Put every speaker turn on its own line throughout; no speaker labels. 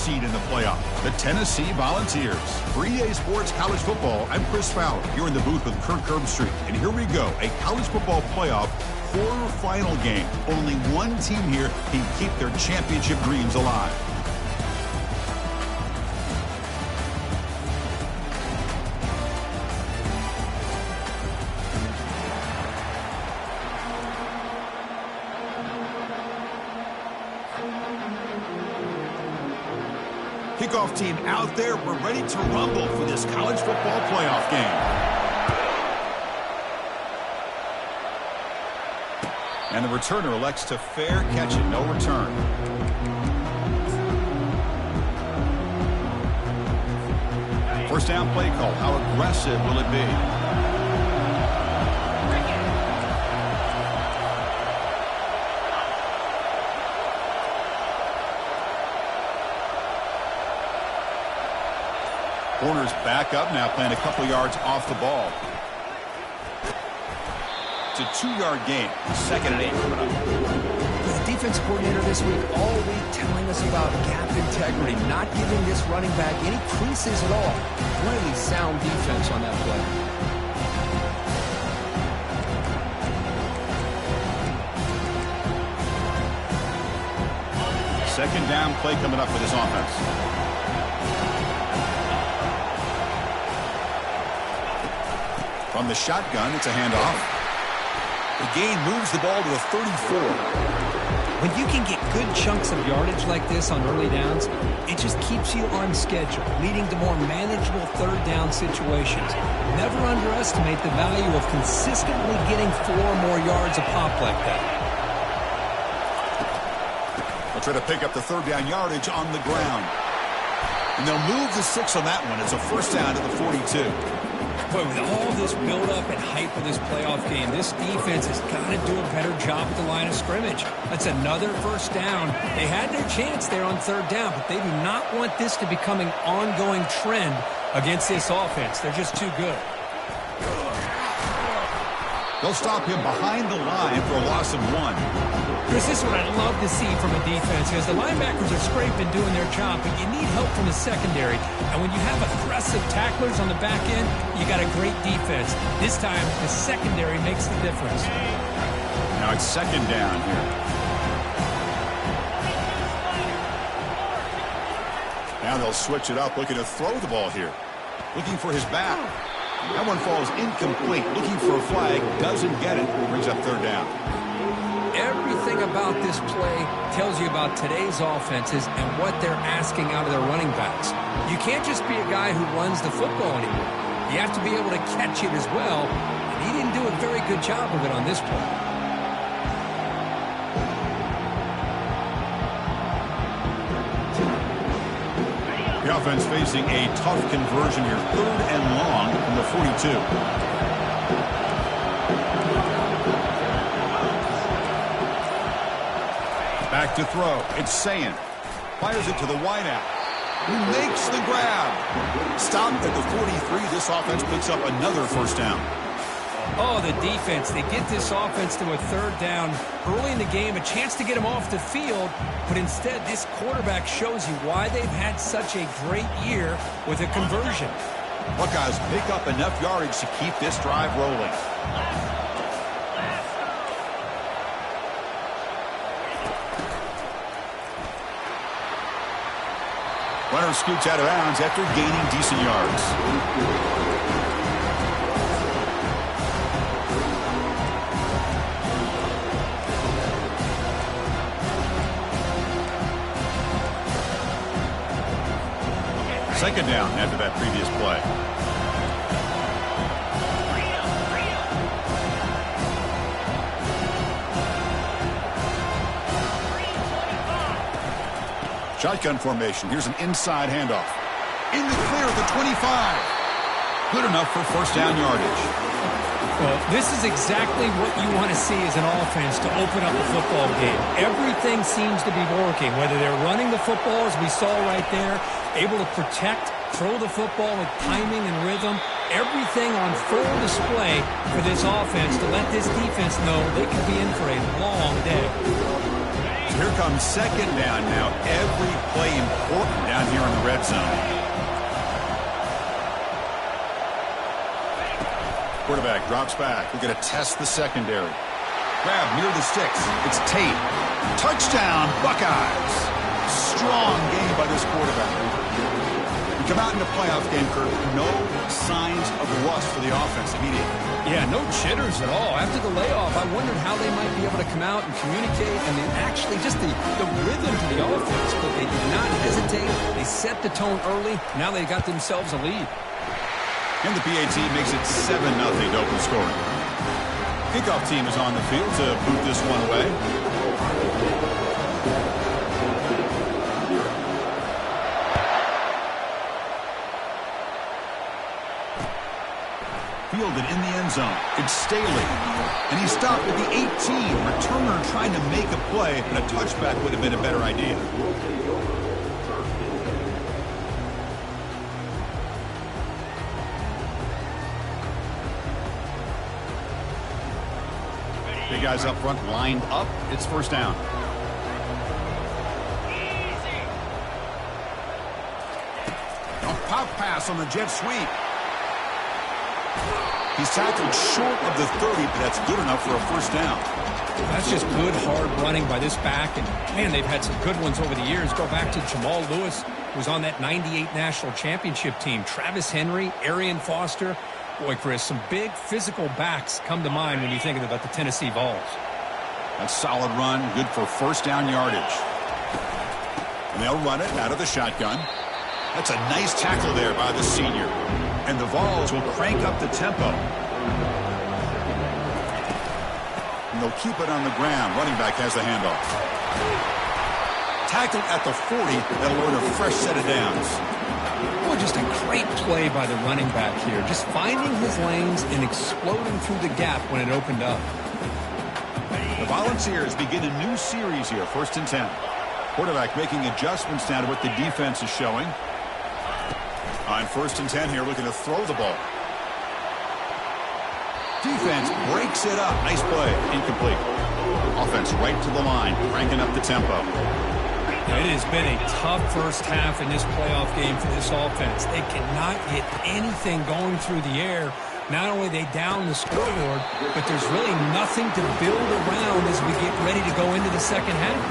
seed in the playoff, the Tennessee Volunteers. For EA Sports College Football, I'm Chris Fowler. You're in the booth with Kirk Herbstreit. And here we go, a college football playoff quarterfinal game. Only one team here can keep their championship dreams alive. Kickoff team out there. We're ready to rumble for this college football playoff game. And the returner elects to fair catch it, no return. First down play call. How aggressive will it be? Corners back up now, playing a couple yards off the ball. It's a 2-yard gain. 2nd and 8 coming up.
The defense coordinator this week all week telling us about gap integrity, not giving this running back any creases at all. Really sound defense on that play.
Second down play coming up for this offense. From the shotgun, it's a handoff. The gain moves the ball to the 34.
When you can get good chunks of yardage like this on early downs, it just keeps you on schedule, leading to more manageable third down situations. Never underestimate the value of consistently getting 4 more yards a pop like that.
They'll try to pick up the third down yardage on the ground. And they'll move the 6 on that one. It's a first down to the 42.
Boy, with all this build-up and hype of this playoff game, this defense has got to do a better job at the line of scrimmage. That's another first down. They had their chance there on third down, but they do not want this to become an ongoing trend against this offense. They're just too good.
They'll stop him behind the line for a loss of 1.
Chris, this is what I'd love to see from a defense, because the linebackers are scraping, doing their job, but you need help from the secondary. And when you have aggressive tacklers on the back end, you got a great defense. This time, the secondary makes the difference.
Now it's second down here. Now they'll switch it up, looking to throw the ball here. Looking for his back. That one falls incomplete. Looking for a flag, doesn't get it. Brings up third down.
Everything about this play tells you about today's offenses and what they're asking out of their running backs. You can't just be a guy who runs the football anymore. You have to be able to catch it as well, and he didn't do a very good job of it on this play.
The offense facing a tough conversion here. 3rd and long from the 42. Back to throw. It's Sayin. Fires it to the wideout. Who makes the grab. Stopped at the 43. This offense picks up another first down.
Oh, the defense. They get this offense to a third down early in the game, a chance to get them off the field, but instead this quarterback shows you why they've had such a great year with a conversion.
Buckeyes pick up enough yardage to keep this drive rolling. Runner scoots out of bounds after gaining decent yards. Second down after that previous play. Shotgun formation. Here's an inside handoff. In the clear at the 25. Good enough for first down yardage.
Well, this is exactly what you want to see as an offense to open up a football game. Everything seems to be working, whether they're running the football, as we saw right there, able to protect, throw the football with timing and rhythm. Everything on full display for this offense to let this defense know they could be in for a long day.
Here comes second down now. Every play important down here in the red zone. Quarterback drops back. We're going to test the secondary. Grab near the sticks. It's Tate. Touchdown, Buckeyes. Strong game by this quarterback. We come out in the playoff game, Kirk. No signs of rust for the offense immediately.
Yeah, no jitters at all. After the layoff, I wondered how they might be able to come out and communicate and then actually just the rhythm to the offense. But they did not hesitate. They set the tone early. Now they got themselves a lead.
And the PAT makes it 7-0 to open scoring. Kickoff team is on the field to boot this one away. Fielded in the end zone. It's Staley. And he stopped at the 18. Returner trying to make a play, but a touchback would have been a better idea. Big guys up front lined up. It's first down. A pop pass on the jet sweep. He's tackled short of the 30, but that's good enough for a first down.
That's just good, hard running by this back. And, man, they've had some good ones over the years. Go back to Jamal Lewis, who was on that 98 national championship team. Travis Henry, Arian Foster. Boy, Chris, some big physical backs come to mind when you think about the Tennessee Vols.
That's solid run, good for first down yardage. And they'll run it out of the shotgun. That's a nice tackle there by the senior. And the Vols will crank up the tempo. And they'll keep it on the ground. Running back has the handoff. Tackled at the 40. They'll earn a fresh set of downs.
Boy, just a great play by the running back here. Just finding his lanes and exploding through the gap when it opened up.
The Volunteers begin a new series here, 1st and 10. Quarterback making adjustments now to what the defense is showing. On 1st and 10 here, looking to throw the ball. Defense breaks it up. Nice play. Incomplete. Offense right to the line, cranking up the tempo.
It has been a tough first half in this playoff game for this offense. They cannot get anything going through the air. Not only are they down the scoreboard, but there's really nothing to build around as we get ready to go into the second half.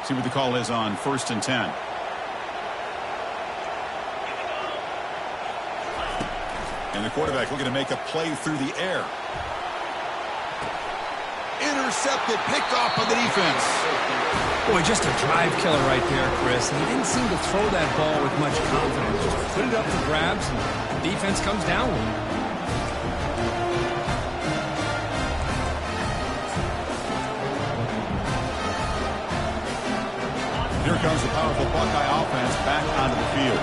See what the call is on 1st and 10. And the quarterback looking to make a play through the air. Intercepted, picked off by the defense.
Boy, just a drive killer right there, Chris. And he didn't seem to throw that ball with much confidence. Just put it up for grabs, and the defense comes down with it.
Here comes the powerful Buckeye offense back onto the field.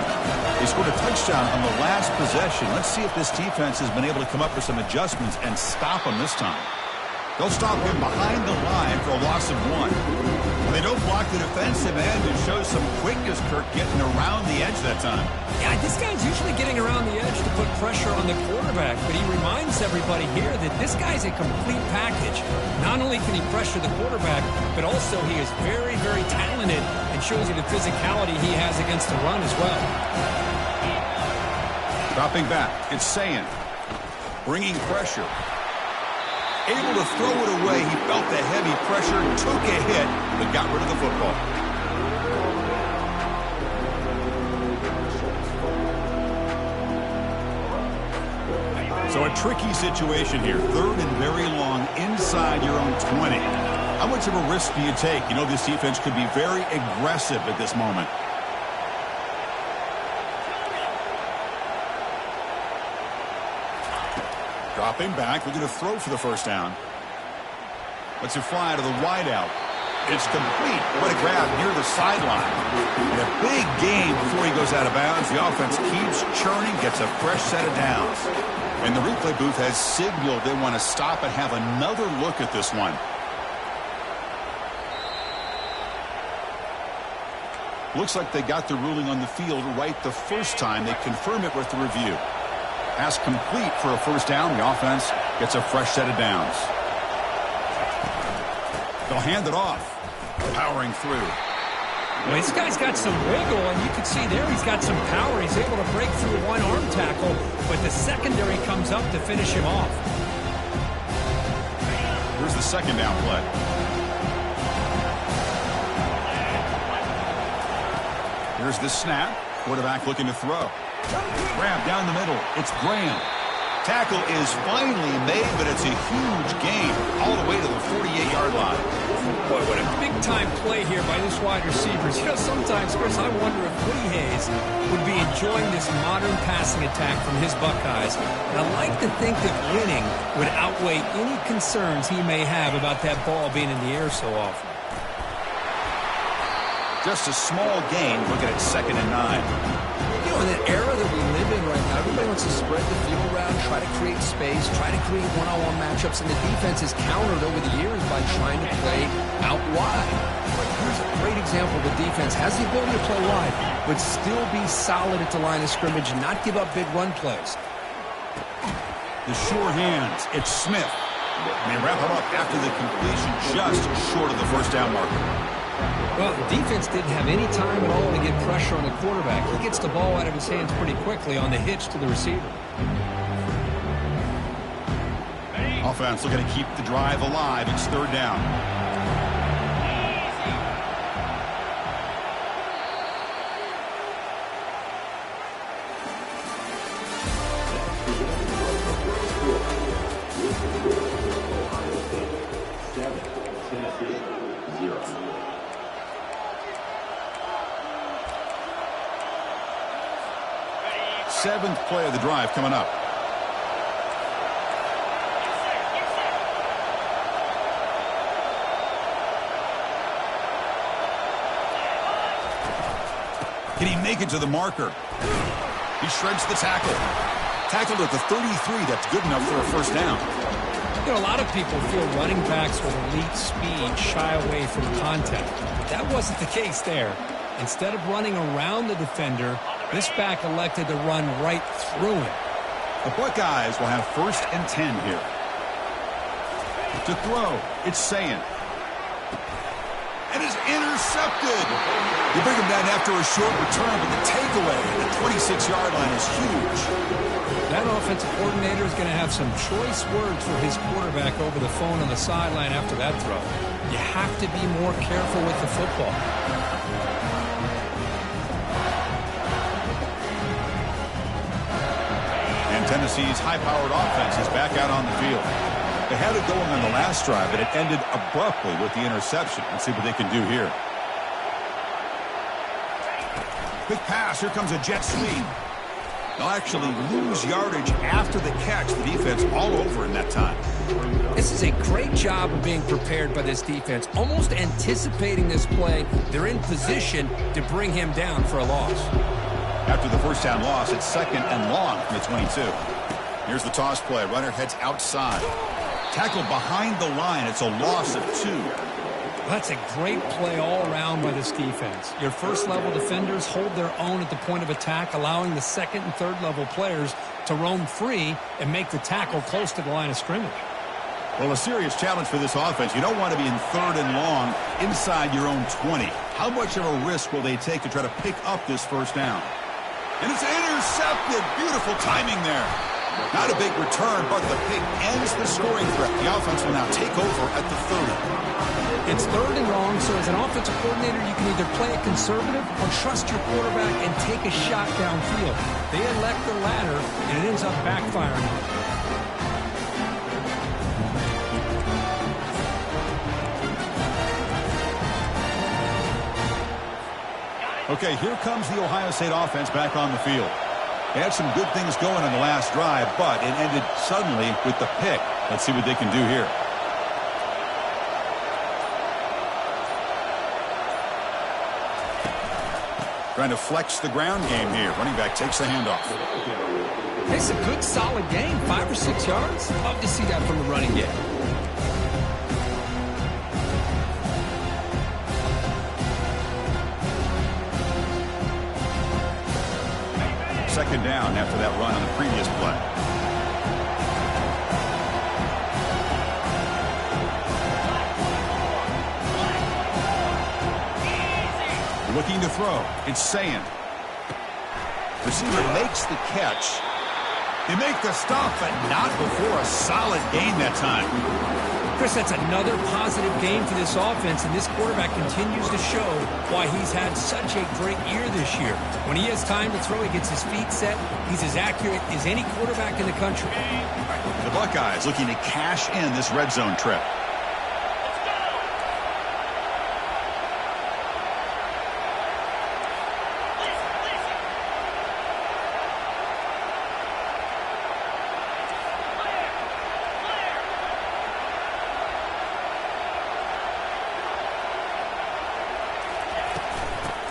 They scored a touchdown on the last possession. Let's see if this defense has been able to come up with some adjustments and stop them this time. They'll stop him behind the line for a loss of 1. When they don't block the defensive end, it shows some quickness, Kirk, getting around the edge that time.
Yeah, this guy's usually getting around the edge to put pressure on the quarterback, but he reminds everybody here that this guy's a complete package. Not only can he pressure the quarterback, but also he is very, very talented and shows you the physicality he has against the run as well.
Dropping back, it's Sayin. Bringing pressure. Able to throw it away. He felt the heavy pressure, took a hit, but got rid of the football. So a tricky situation here. 3rd and very long inside your own 20. How much of a risk do you take? You know this defense could be very aggressive at this moment. Dropping back, looking to throw for the first down. Lets it fly to the wideout. It's complete. What a grab near the sideline. And a big game before he goes out of bounds. The offense keeps churning, gets a fresh set of downs. And the replay booth has signaled they want to stop and have another look at this one. Looks like they got the ruling on the field right the first time. They confirm it with the review. Pass complete for a first down. The offense gets a fresh set of downs. They'll hand it off. Powering through.
Well, this guy's got some wiggle, and you can see there he's got some power. He's able to break through one arm tackle, but the secondary comes up to finish him off.
Here's the second down play. Here's the snap. Quarterback looking to throw. Grab down the middle. It's Graham. Tackle is finally made, but it's a huge gain all the way to the 48-yard line.
Boy, what a big-time play here by this wide receivers. You know, sometimes, Chris, I wonder if Woody Hayes would be enjoying this modern passing attack from his Buckeyes. And I like to think that winning would outweigh any concerns he may have about that ball being in the air so often.
Just a small gain, looking at 2nd and 9.
You know, in that era that we live in right now, everybody wants to spread the field around, try to create space, try to create one-on-one matchups, and the defense is countered over the years by trying to play out wide. But here's a great example. The defense has the ability to play wide, but still be solid at the line of scrimmage and not give up big run plays.
The sure hands. It's Smith. And they wrap it up after the completion just short of the first down marker.
Well, the defense didn't have any time at all to get pressure on the quarterback. He gets the ball out of his hands pretty quickly on the hitch to the receiver.
Offense looking to keep the drive alive. It's 3rd down. Seventh play of the drive coming up. Can he make it to the marker? He shreds the tackle. Tackled at the 33. That's good enough for a first down.
You know, a lot of people feel running backs with elite speed shy away from contact. That wasn't the case there. Instead of running around the defender, this back elected to run right through him.
The Buckeyes will have 1st and 10 here. To throw, it's Sayin. And it's intercepted. You bring him down after a short return, but the takeaway at the 26-yard line is huge.
That offensive coordinator is going to have some choice words for his quarterback over the phone on the sideline after that throw. You have to be more careful with the football.
Tennessee's high-powered offense is back out on the field. They had it going on the last drive, but it ended abruptly with the interception. Let's see what they can do here. Quick pass. Here comes a jet sweep. They'll actually lose yardage after the catch. The defense all over in that time.
This is a great job of being prepared by this defense. Almost anticipating this play, they're in position to bring him down for a loss.
After the first down loss, it's 2nd and long from the 22. Here's the toss play. Runner heads outside. Tackled behind the line. It's a loss of 2.
That's a great play all around by this defense. Your first-level defenders hold their own at the point of attack, allowing the second and third-level players to roam free and make the tackle close to the line of scrimmage.
Well, a serious challenge for this offense. You don't want to be in 3rd and long inside your own 20. How much of a risk will they take to try to pick up this first down? And it's intercepted. Beautiful timing there. Not a big return, but the pick ends the scoring threat. The offense will now take over at the 30.
It's 3rd and long, so as an offensive coordinator, you can either play it conservative or trust your quarterback and take a shot downfield. They elect the latter, and it ends up backfiring.
Okay, here comes the Ohio State offense back on the field. They had some good things going on the last drive, but it ended suddenly with the pick. Let's see what they can do here. Trying to flex the ground game here. Running back takes the handoff.
It's a good, solid game. 5 or 6 yards. Love to see that from the running game.
second down after that run on the previous play. Looking to throw. It's Saying. Receiver makes the catch. They make the stop, but not before a solid gain that time.
Chris, that's another positive game for this offense, and this quarterback continues to show why he's had such a great year this year. When he has time to throw, he gets his feet set. He's as accurate as any quarterback in the country.
The Buckeyes looking to cash in this red zone trip.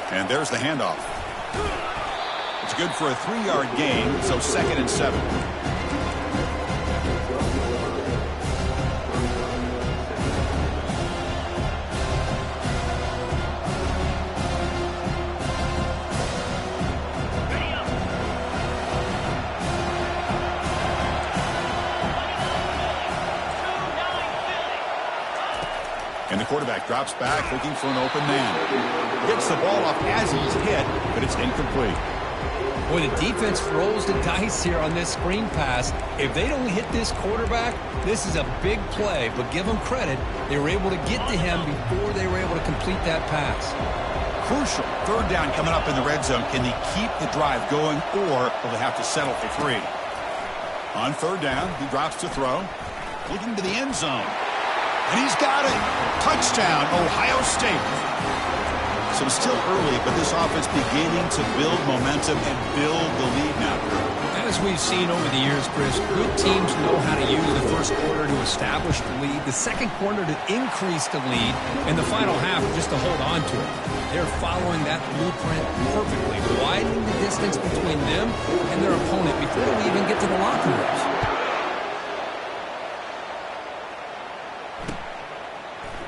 And there's the handoff. It's good for a 3-yard gain, so 2nd and 7. And the quarterback drops back looking for an open man. Gets the ball off as he's hit, but it's incomplete.
Boy, the defense rolls the dice here on this screen pass. If they don't hit this quarterback, this is a big play, but give them credit. They were able to get to him before they were able to complete that pass.
Crucial. 3rd down coming up in the red zone. Can they keep the drive going, or will they have to settle for 3? On 3rd down, he drops to throw. Looking to the end zone. And he's got it. Touchdown, Ohio State. So still early, but this offense beginning to build momentum and build the lead now.
As we've seen over the years, Chris, good teams know how to use the first quarter to establish the lead, the second quarter to increase the lead, and the final half just to hold on to it. They're following that blueprint perfectly, widening the distance between them and their opponent before they even get to the locker rooms.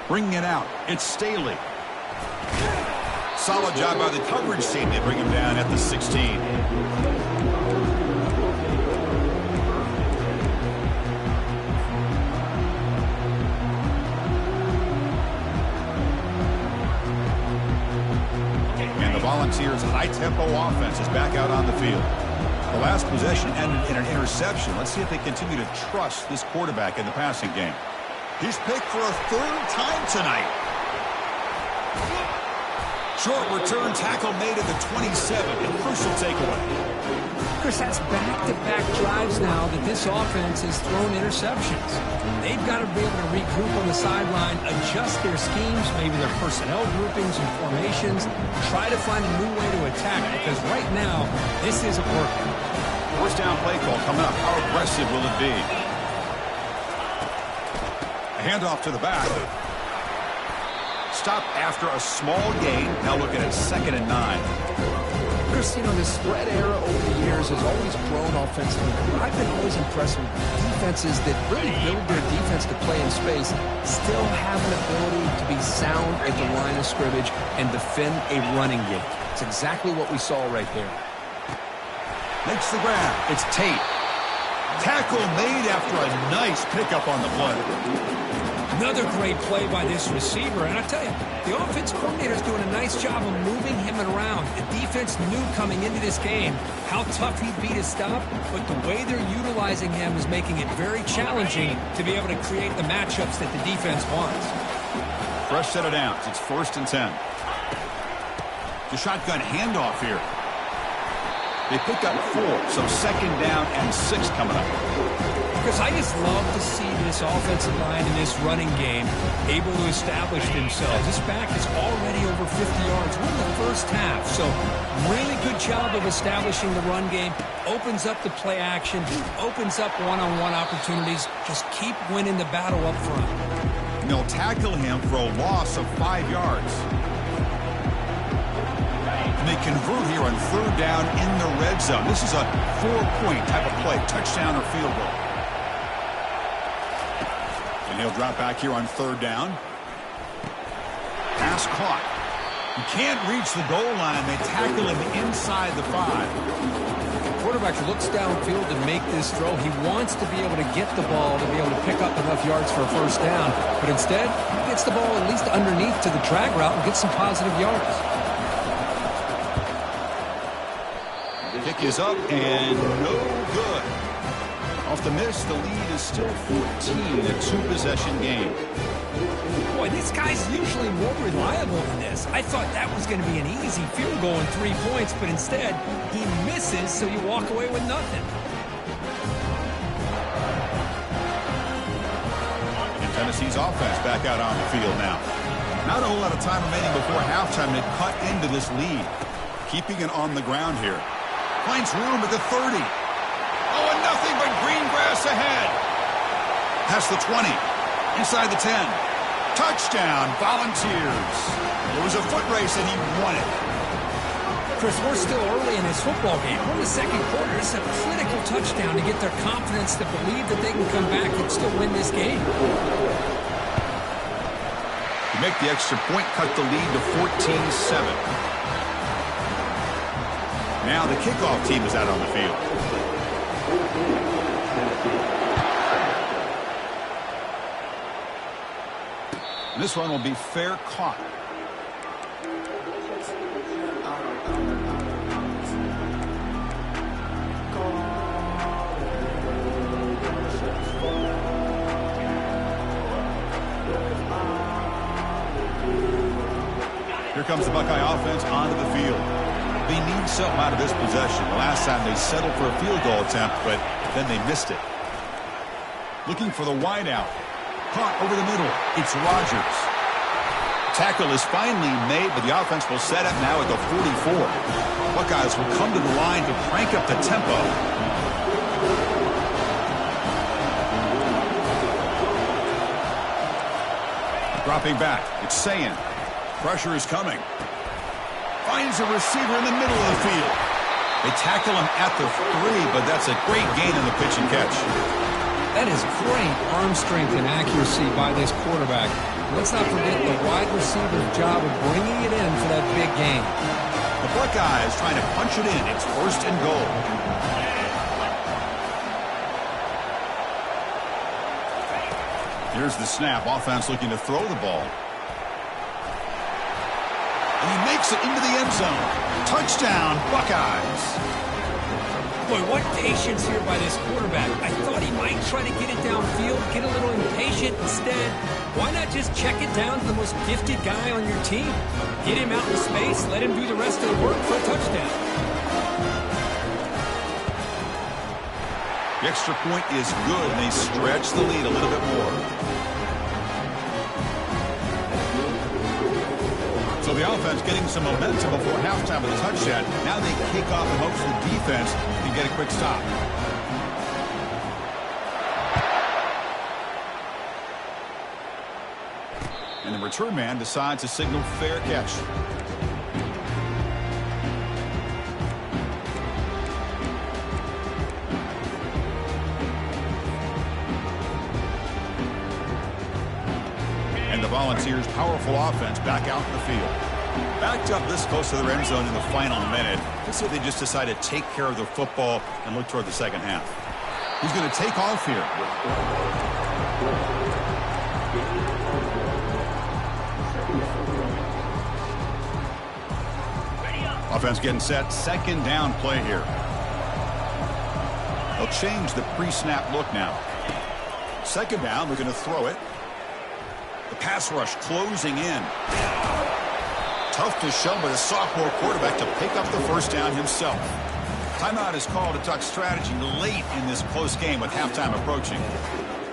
Bringing it out, it's Staley. Solid job by the coverage team. They bring him down at the 16. And the Volunteers' high-tempo offense is back out on the field. The last possession ended in an interception. Let's see if they continue to trust this quarterback in the passing game. He's picked for a 3rd time tonight. Short return tackle made at the 27. A crucial takeaway.
Chris, that's back-to-back drives now that this offense has thrown interceptions. They've got to be able to regroup on the sideline, adjust their schemes, maybe their personnel groupings and formations, try to find a new way to attack, because right now, this isn't working.
1st down play call coming up. How aggressive will it be? A handoff to the back. Stop after a small gain. Now looking at 2nd and 9.
Chris, you know, the spread era over the years has always grown offensively. I've been always impressed with defenses that really build their defense to play in space, still have an ability to be sound at the line of scrimmage and defend a running game. It's exactly what we saw right there.
Makes the grab. It's Tate. Tackle made after a nice pickup on the play.
Another great play by this receiver, and I tell you, the offense coordinator is doing a nice job of moving him around. The defense knew coming into this game how tough he'd be to stop, but the way they're utilizing him is making it very challenging to be able to create the matchups that the defense wants.
Fresh set of downs. It's 1st and 10. The shotgun handoff here. They pick up 4, so 2nd down and 6 coming up.
Chris, I just love to see this offensive line in this running game able to establish themselves. This back is already over 50 yards. We're in the first half, so really good job of establishing the run game. Opens up the play action, opens up one-on-one opportunities. Just keep winning the battle up front.
And they'll tackle him for a loss of 5 yards. And they convert here on 3rd down in the red zone. This is a 4-point type of play, touchdown or field goal. And he'll drop back here on 3rd down. Pass caught. He can't reach the goal line. They tackle him inside the 5.
quarterback looks downfield to make this throw. He wants to be able to get the ball to be able to pick up enough yards for a first down. But instead, he gets the ball at least underneath to the drag route and gets some positive yards.
Kick is up and no good. Off the miss, the lead is still 14, a two-possession game.
Boy, this guy's usually more reliable than this. I thought that was going to be an easy field goal and 3 points, but instead, he misses, so you walk away with nothing.
And Tennessee's offense back out on the field now. Not a whole lot of time remaining before halftime to cut into this lead. Keeping it on the ground here. Finds room at the 30. Oh, and nothing but green grass ahead. Past the 20. Inside the 10. Touchdown, Volunteers. It was a foot race, and he won it.
Chris, we're still early in this football game. We're in the second quarter. It's a critical touchdown to get their confidence to believe that they can come back and still win this game.
To make the extra point, cut the lead to 14-7. Now the kickoff team is out on the field. This one will be fair caught. Here comes the Buckeye offense onto the field. They need something out of this possession. The last time they settled for a field goal attempt, but then they missed it. Looking for the wideout. Caught over the middle. It's Rogers. Tackle is finally made, but the offense will set up now at the 44. Buckeyes will come to the line to crank up the tempo. Dropping back. It's Sayin. Pressure is coming. Finds a receiver in the middle of the field. They tackle him at the 3, but that's a great gain in the pitch and catch.
That is great arm strength and accuracy by this quarterback. Let's not forget the wide receiver's job of bringing it in for that big gain.
The Buckeyes trying to punch it in. It's first and goal. Here's the snap. Offense looking to throw the ball. And he makes it into the end zone. Touchdown, Buckeyes.
Boy, what patience here by this quarterback. I thought he might try to get it downfield, get a little impatient. Instead, why not just check it down to the most gifted guy on your team? Get him out in space, let him do the rest of the work for a touchdown.
The extra point is good, and they stretch the lead a little bit more. So the offense getting some momentum before halftime with a touchdown. Now they kick off in hopes the defense can get a quick stop. And the return man decides to signal fair catch. And the Volunteers' powerful offense back out in the field. Backed up this close to their end zone in the final minute. Let's see if they just decide to take care of the football and look toward the second half. He's going to take off here. Offense getting set. Second down play here. They'll change the pre-snap look now. Second down, they're going to throw it. The pass rush closing in. Tough to show by the sophomore quarterback to pick up the first down himself. Timeout is called to talk strategy late in this close game with halftime approaching.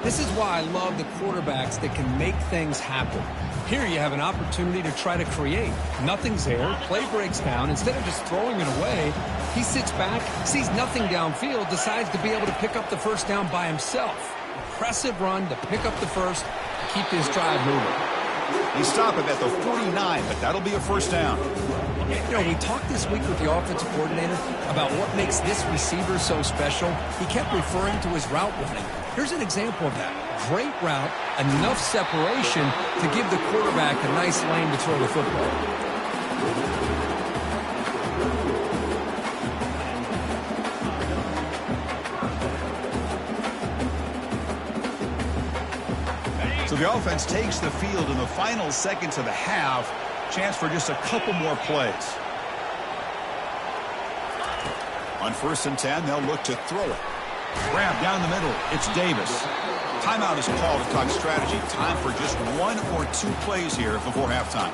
This is why I love the quarterbacks that can make things happen. Here you have an opportunity to try to create. Nothing's there. Play breaks down. Instead of just throwing it away, he sits back, sees nothing downfield, decides to be able to pick up the first down by himself. Impressive run to pick up the first, to keep this drive moving.
They stop it at the 49, but that'll be a first down.
You know, we talked this week with the offensive coordinator about what makes this receiver so special. He kept referring to his route running. Here's an example of that. Great route, enough separation to give the quarterback a nice lane to throw the football.
So the offense takes the field in the final seconds of the half. Chance for just a couple more plays. On 1st and 10, they'll look to throw it. Grab down the middle. It's Davis. Timeout is called to talk strategy. Time for just 1 or 2 plays here before halftime.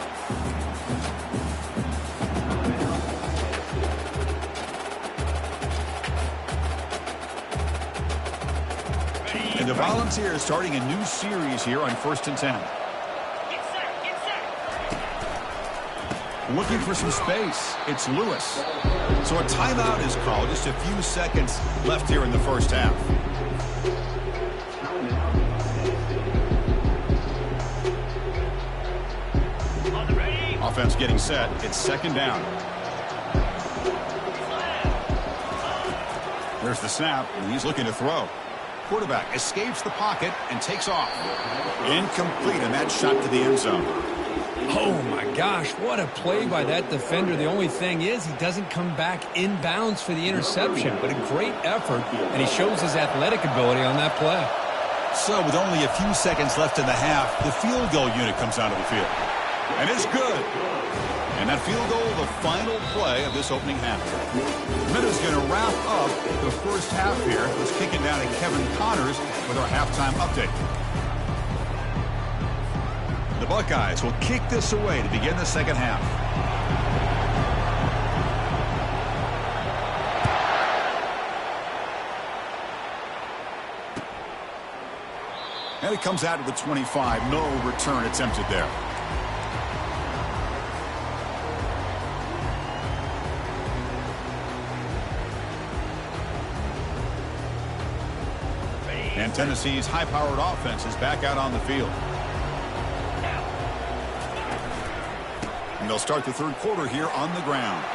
And the Volunteers starting a new series here on 1st and 10. Looking for some space. It's Lewis. So a timeout is called. Just a few seconds left here in the first half. Offense getting set. It's 2nd down. There's the snap, and he's looking to throw. Quarterback escapes the pocket and takes off. Incomplete, and that shot to the end zone.
Oh, my gosh, what a play by that defender. The only thing is he doesn't come back inbounds for the interception, but a great effort, and he shows his athletic ability on that play.
So with only a few seconds left in the half, the field goal unit comes out of the field. And it's good. And that field goal, the final play of this opening half. Minuta's going to wrap up the first half here. Let's kick it down to Kevin Connors with our halftime update. The Buckeyes will kick this away to begin the second half. And it comes out to the 25. No return attempted there. And Tennessee's high-powered offense is back out on the field. And they'll start the third quarter here on the ground.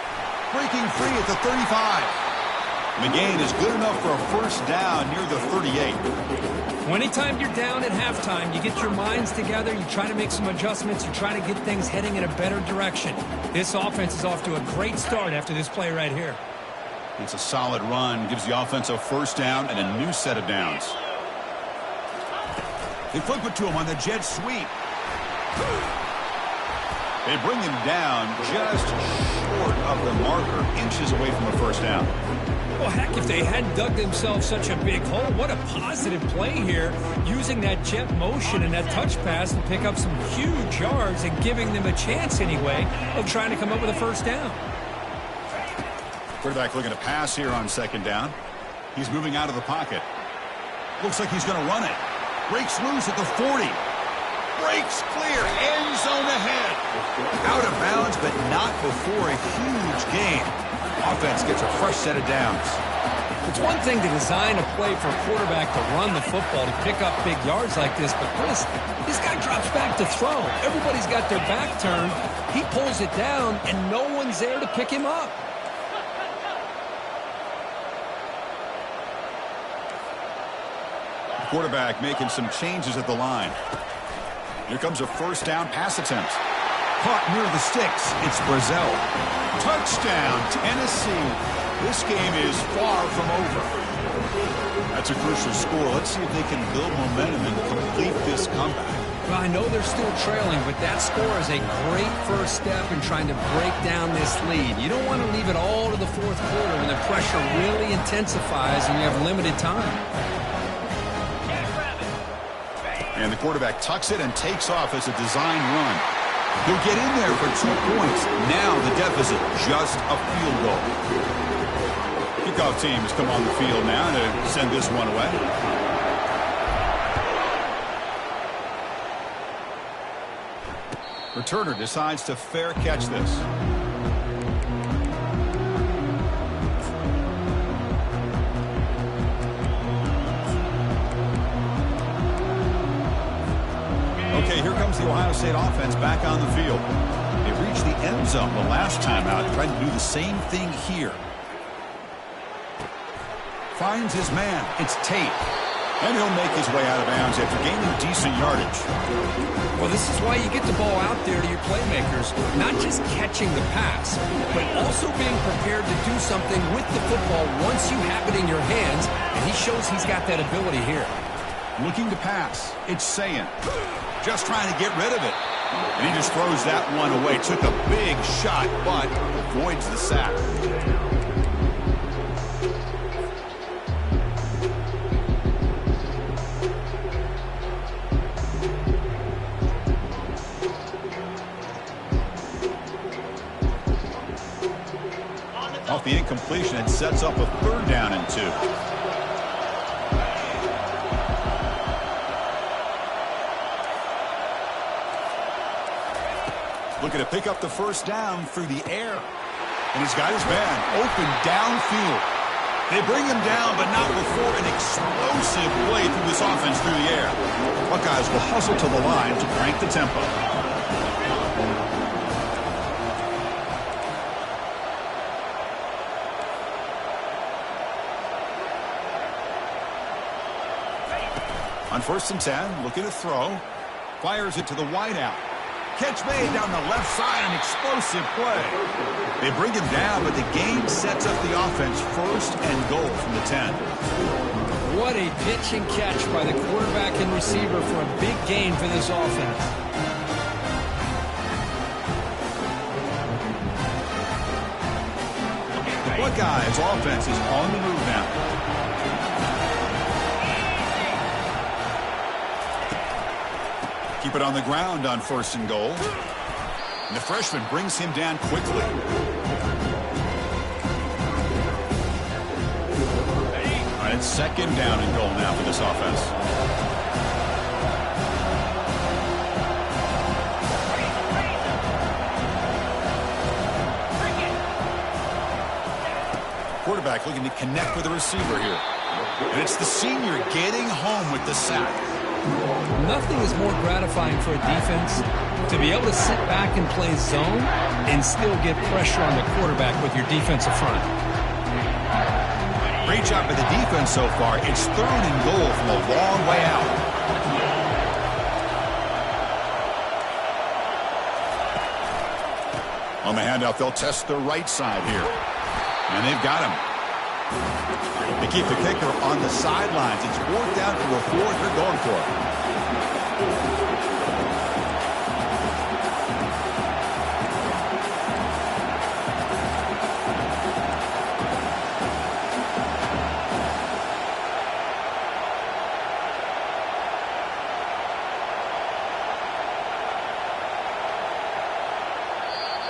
Breaking free at the 35. And the gain is good enough for a first down near the 38.
Anytime you're down at halftime, you get your minds together, you try to make some adjustments, you try to get things heading in a better direction. This offense is off to a great start after this play right here.
It's a solid run, gives the offense a first down and a new set of downs. They flip it to him on the jet sweep. They bring him down just short of the marker, inches away from a first down.
Well, heck, if they hadn't dug themselves such a big hole, what a positive play here, using that jet motion and that touch pass to pick up some huge yards and giving them a chance anyway of trying to come up with a first down.
Quarterback looking to pass here on 2nd down. He's moving out of the pocket. Looks like he's going to run it. Breaks loose at the 40. Breaks clear. End zone ahead. Out of bounds, but not before a huge gain. Offense gets a fresh set of downs.
It's one thing to design a play for a quarterback to run the football, to pick up big yards like this, but this guy drops back to throw. Everybody's got their back turned. He pulls it down, and no one's there to pick him up.
Quarterback making some changes at the line. Here comes a first down pass attempt. Caught near the sticks. It's Brazil. Touchdown, Tennessee. This game is far from over. That's a crucial score. Let's see if they can build momentum and complete this comeback.
Well, I know they're still trailing, but that score is a great first step in trying to break down this lead. You don't want to leave it all to the fourth quarter when the pressure really intensifies and you have limited time.
And the quarterback tucks it and takes off as a design run. He'll get in there for 2 points. Now the deficit, just a field goal. Kickoff team has come on the field now to send this one away. Returner decides to fair catch this. Okay, here comes the Ohio State offense back on the field. They reached the end zone the last time out, trying to do the same thing here. Finds his man. It's Tate. And he'll make his way out of bounds after gaining decent yardage.
Well, this is why you get the ball out there to your playmakers. Not just catching the pass, but also being prepared to do something with the football once you have it in your hands. And he shows he's got that ability here.
Looking to pass. It's Sayin. Just trying to get rid of it. And he just throws that one away. Took a big shot, but avoids the sack. Off the incompletion, it sets up a 3rd down and 2. Looking to pick up the 1st down through the air. And he's got his man open downfield. They bring him down, but not before an explosive play through this offense through the air. Buckeyes will hustle to the line to crank the tempo. On 1st and 10, looking to throw. Fires it to the wideout. Catch made down the left side, an explosive play. They bring him down, but the game sets up the offense 1st and goal from the 10.
What a pitch and catch by the quarterback and receiver for a big gain for this offense.
The Buckeyes offense is on the move now. Keep it on the ground on 1st and goal. And the freshman brings him down quickly. All right, it's 2nd down and goal now for this offense. Quarterback looking to connect with the receiver here. And it's the senior getting home with the sack.
Nothing is more gratifying for a defense to be able to sit back and play zone and still get pressure on the quarterback with your defensive front.
Great job by the defense so far. It's 3rd and goal from a long way out. On the handoff, they'll test the right side here. And they've got him. They keep the kicker on the sidelines. It's 4th down for a 4th. They're going for it.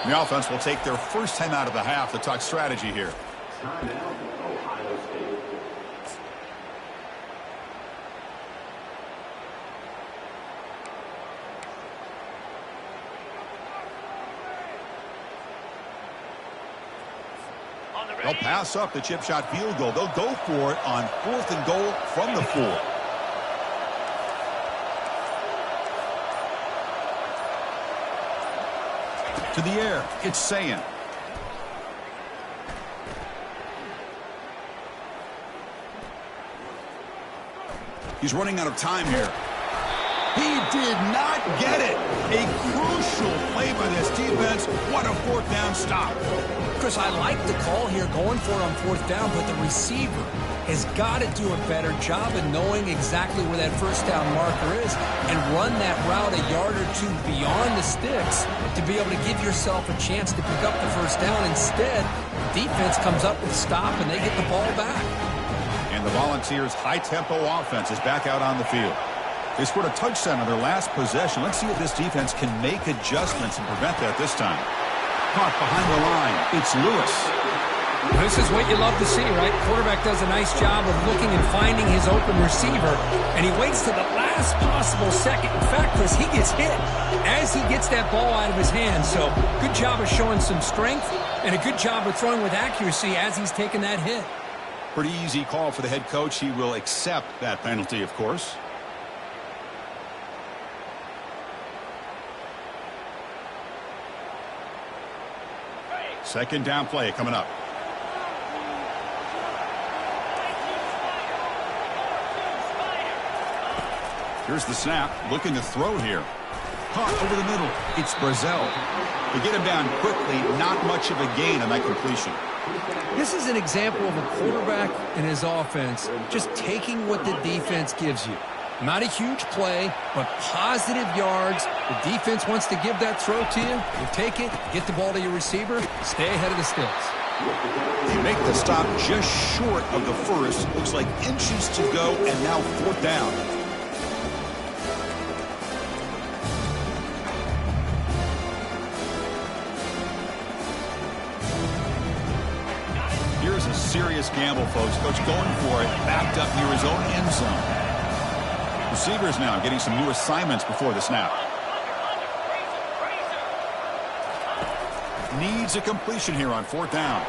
The offense will take their 1st time out of the half to talk strategy here. They'll pass up the chip shot field goal. They'll go for it on 4th and goal from the 4. To the air, it's Sayin. He's running out of time here. He did not get it. A crucial play by this defense. What a 4th down stop.
Chris, I like the call here going for it on 4th down, but the receiver has got to do a better job of knowing exactly where that 1st down marker is and run that route a yard or 2 beyond the sticks to be able to give yourself a chance to pick up the 1st down. Instead, defense comes up with a stop and they get the ball back.
And the Volunteers' high-tempo offense is back out on the field. They scored a touchdown on their last possession. Let's see if this defense can make adjustments and prevent that this time. Caught behind the line. It's Lewis.
This is what you love to see, right? Quarterback does a nice job of looking and finding his open receiver, and he waits to the last possible second. In fact, Chris, he gets hit as he gets that ball out of his hands. So good job of showing some strength and a good job of throwing with accuracy as he's taking that hit.
Pretty easy call for the head coach. He will accept that penalty, of course. Second down play coming up. Here's the snap. Looking to throw here. Caught over the middle. It's Brazil. They get him down quickly. Not much of a gain on that completion.
This is an example of a quarterback and his offense just taking what the defense gives you.
Not a huge play, but positive yards. The defense wants to give that throw to you. You take it, get the ball to your receiver, stay ahead of the sticks.
They make the stop just short of the first. Looks like inches to go, and now 4th down. Here's a serious gamble, folks. Coach going for it, backed up near his own end zone. Receivers now getting some new assignments before the snap. Needs a completion here on 4th down.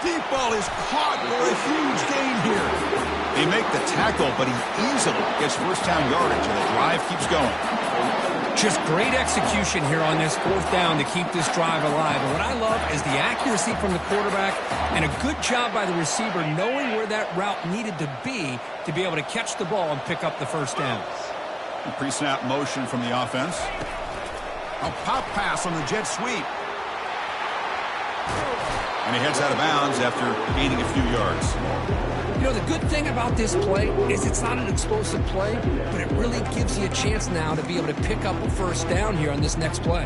Deep ball is caught for a huge gain here. They make the tackle, but he easily gets first down yardage, and the drive keeps going.
Just great execution here on this 4th down to keep this drive alive. And what I love is the accuracy from the quarterback and a good job by the receiver knowing where that route needed to be able to catch the ball and pick up the first down.
Pre-snap motion from the offense. A pop pass on the jet sweep. And he heads out of bounds after gaining a few yards.
You know, the good thing about this play is it's not an explosive play, but it really gives you a chance now to be able to pick up a first down here on this next play.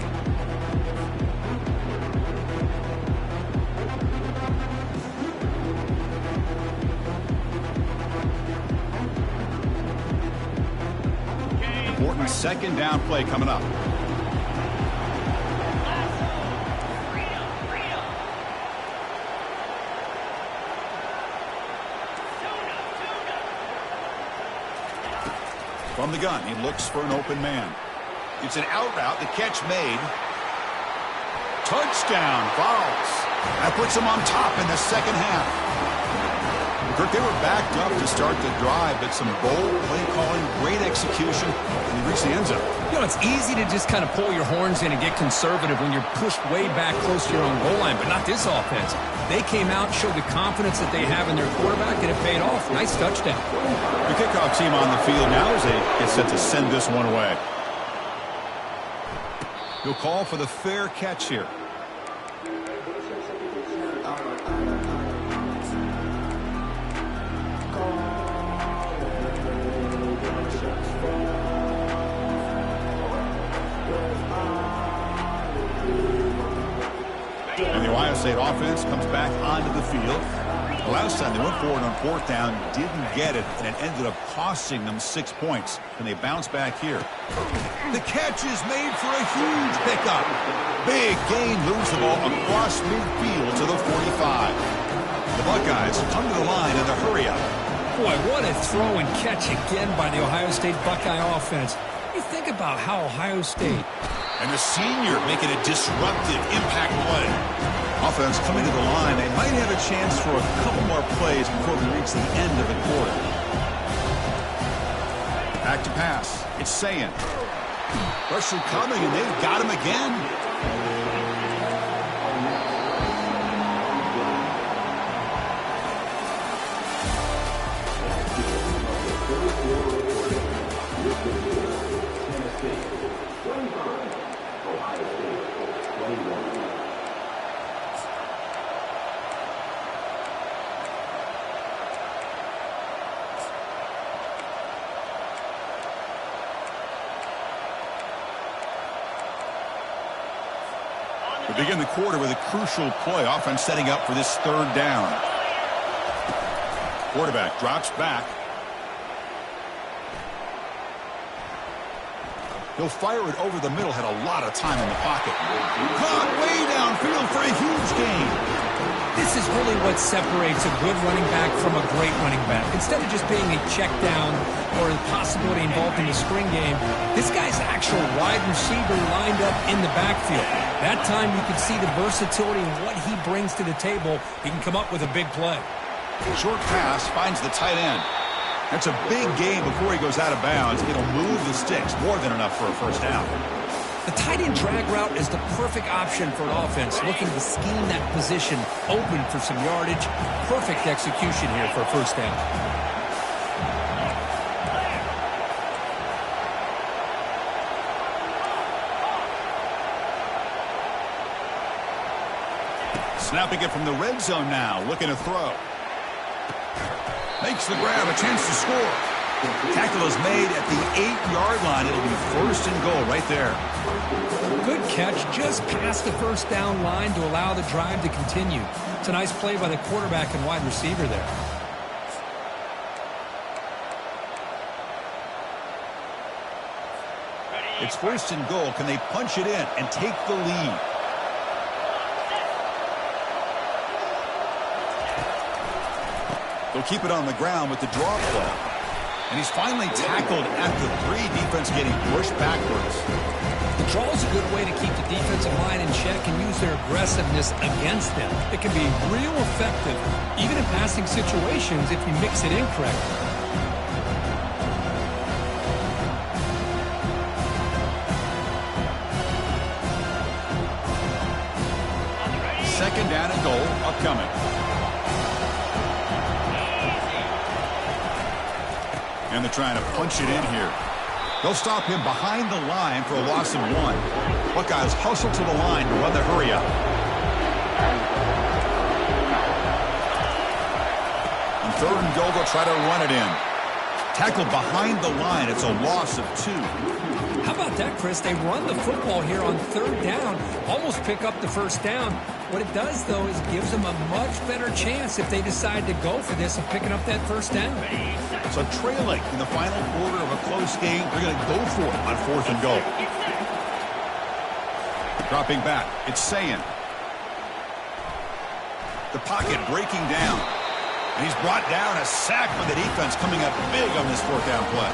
Important 2nd down play coming up. From the gun, he looks for an open man. It's an out route, the catch made. Touchdown, Falls. That puts him on top in the second half. Kirk, they were backed up to start the drive, but some bold play calling, great execution, and they reached the end zone.
You know, it's easy to just kind of pull your horns in and get conservative when you're pushed way back close to your own goal line, but not this offense. They came out, showed the confidence that they have in their quarterback, and it paid off. Nice touchdown.
The kickoff team on the field now as they get set to send this one away. He'll call for the fair catch here. And the Ohio State offense comes back onto the field. The last time they went forward on 4th down, didn't get it, and it ended up costing them 6 points. And they bounce back here. The catch is made for a huge pickup. Big gain, moves the ball across midfield to the 45. The Buckeyes come to the line in the hurry up.
Boy, what a throw and catch again by the Ohio State Buckeye offense. You think about how Ohio State...
And the senior making a disruptive impact play. Offense coming to the line. They might have a chance for a couple more plays before we reach the end of the quarter. Back to pass. It's Sayin. Pressure coming, and they've got him again. We begin the quarter with a crucial play. Offense setting up for this 3rd down. Quarterback drops back. He'll fire it over the middle. Had a lot of time in the pocket. Caught way downfield for a huge gain.
This is really what separates a good running back from a great running back. Instead of just being a check down or a possibility involved in the screen game, this guy's actual wide receiver lined up in the backfield. That time you can see the versatility and what he brings to the table. He can come up with a big play.
Short pass finds the tight end. That's a big gain before he goes out of bounds. It'll move the sticks, more than enough for a first down.
The tight end drag route is the perfect option for an offense looking to scheme that position open for some yardage. Perfect execution here for a first down.
Snapping it from the red zone now, looking to throw. Makes the grab, a chance to score. Tackle is made at the 8-yard line. It'll be first and goal right there.
Good catch just past the first down line to allow the drive to continue. It's a nice play by the quarterback and wide receiver there.
It's first and goal. Can they punch it in and take the lead? They'll keep it on the ground with the draw play. And he's finally tackled at the 3. Defense getting pushed backwards.
The draw is a good way to keep the defensive line in check and use their aggressiveness against them. It can be real effective, even in passing situations, if you mix it in correctly.
Second down and goal upcoming. And they're trying to punch it in here. They'll stop him behind the line for a loss of 1. Buckeyes hustle to the line to run the hurry up. On third and goal, they'll try to run it in. Tackled behind the line. It's a loss of 2.
How about that, Chris? They run the football here on third down, almost pick up the first down. What it does, though, is gives them a much better chance if they decide to go for this of picking up that first down.
So trailing in the final quarter of a close game, they're going to go for it on fourth and goal. Dropping back, it's Sayin. The pocket breaking down. And he's brought down, a sack by the defense coming up big on this fourth down play.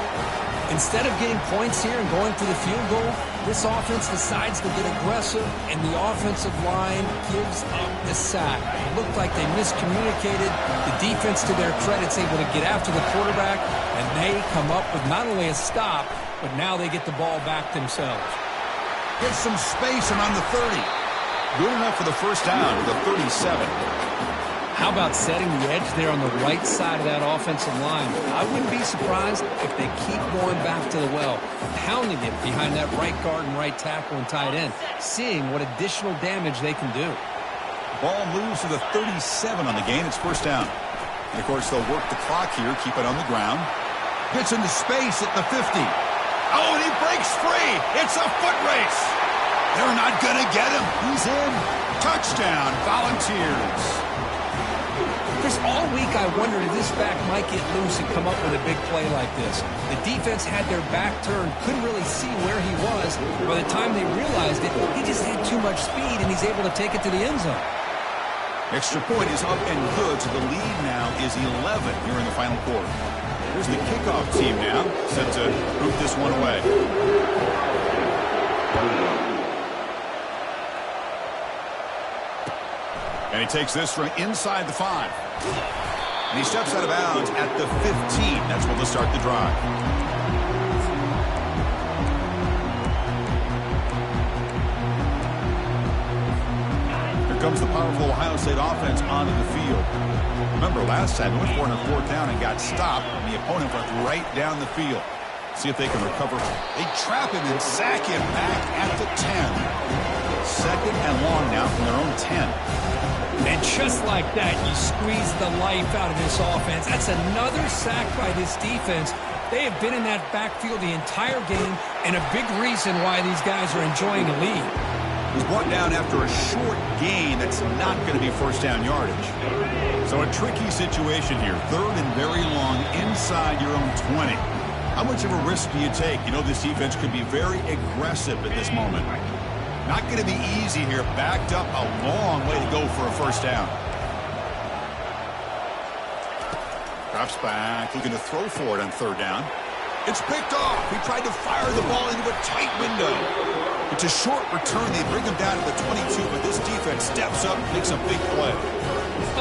Instead of getting points here and going for the field goal, this offense decides to get aggressive, and the offensive line gives up the sack. It looked like they miscommunicated. The defense, to their credit, is able to get after the quarterback, and they come up with not only a stop, but now they get the ball back themselves.
Get some space around the 30. Good enough for the first down to the 37.
How about setting the edge there on the right side of that offensive line? I wouldn't be surprised if they keep going back to the well, pounding it behind that right guard and right tackle and tight end, seeing what additional damage they can do.
Ball moves to the 37 on the gain. It's first down. And, of course, they'll work the clock here, keep it on the ground. Gets into space at the 50. Oh, and he breaks free. It's a foot race. They're not going to get him. He's in. Touchdown, Volunteers.
Chris, all week I wondered if this back might get loose and come up with a big play like this. The defense had their back turned, couldn't really see where he was. By the time they realized it, he just had too much speed, and he's able to take it to the end zone.
Extra point is up and good, so the lead now is 11 here in the final quarter. Here's the kickoff team now, set to root this one away. And he takes this from inside the 5. And he steps out of bounds at the 15. That's when they'll start the drive. Here comes the powerful Ohio State offense onto the field. Remember, last time they went for it on fourth down and got stopped, and the opponent went right down the field. See if they can recover. They trap him and sack him back at the 10. Second and long now from their own 10.
And just like that, you squeeze the life out of this offense. That's another sack by this defense. They have been in that backfield the entire game, and a big reason why these guys are enjoying a lead.
He's brought down after a short gain that's not going to be first down yardage. So a tricky situation here. Third and very long inside your own 20. How much of a risk do you take? You know this defense could be very aggressive at this moment. Not going to be easy here. Backed up a long way to go for a first down. Drops back, looking to throw for it on third down. It's picked off. He tried to fire the ball into a tight window. It's a short return. They bring him down to the 22, but this defense steps up and makes a big play.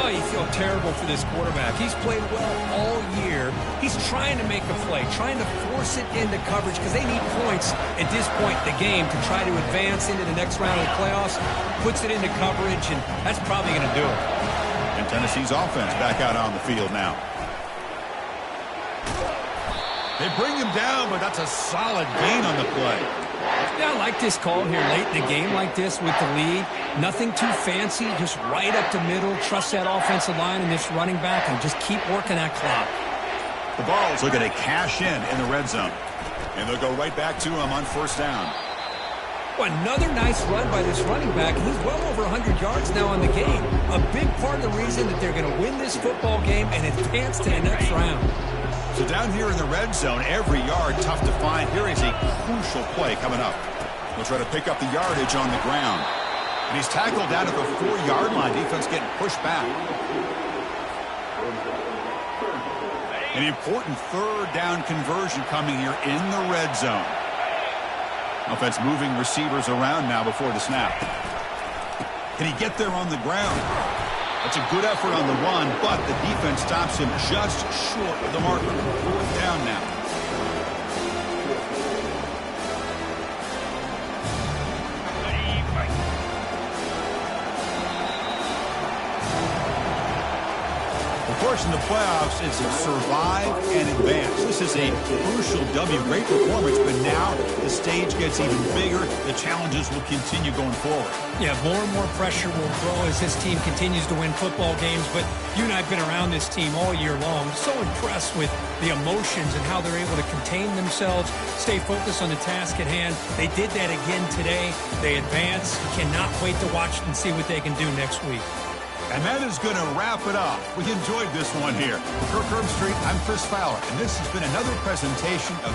Oh, you feel terrible for this quarterback. He's played well all year. He's trying to make a play, trying to force it into coverage because they need points at this point in the game to try to advance into the next round of the playoffs. Puts it into coverage, and that's probably going to do it.
And Tennessee's offense back out on the field now. They bring him down, but that's a solid gain on the play.
Yeah, I like this call here late in the game like this with the lead. Nothing too fancy, just right up the middle. Trust that offensive line and this running back and just keep working that clock.
The Vols looking to cash in the red zone. And they'll go right back to him on first down.
Well, another nice run by this running back. He's well over 100 yards now on the game. A big part of the reason that they're going to win this football game and advance to the next round.
So down here in the red zone, every yard tough to find. Here is a crucial play coming up. He'll try to pick up the yardage on the ground. And he's tackled down at the 4-yard line. Defense getting pushed back. An important third down conversion coming here in the red zone. Offense moving receivers around now before the snap. Can he get there on the ground? That's a good effort on the run, but the defense stops him just short of the marker. Fourth down now. Of course, in the playoffs, it's survive and advance. This is a crucial W. Great performance, but now the stage gets even bigger. The challenges will continue going forward.
Yeah, more and more pressure will grow as this team continues to win football games, but you and I have been around this team all year long. So impressed with the emotions and how they're able to contain themselves, stay focused on the task at hand. They did that again today. They advance. Cannot wait to watch and see what they can do next week.
And that is going to wrap it up. We enjoyed this one here. For Kirk Herbstreit, I'm Chris Fowler, and this has been another presentation of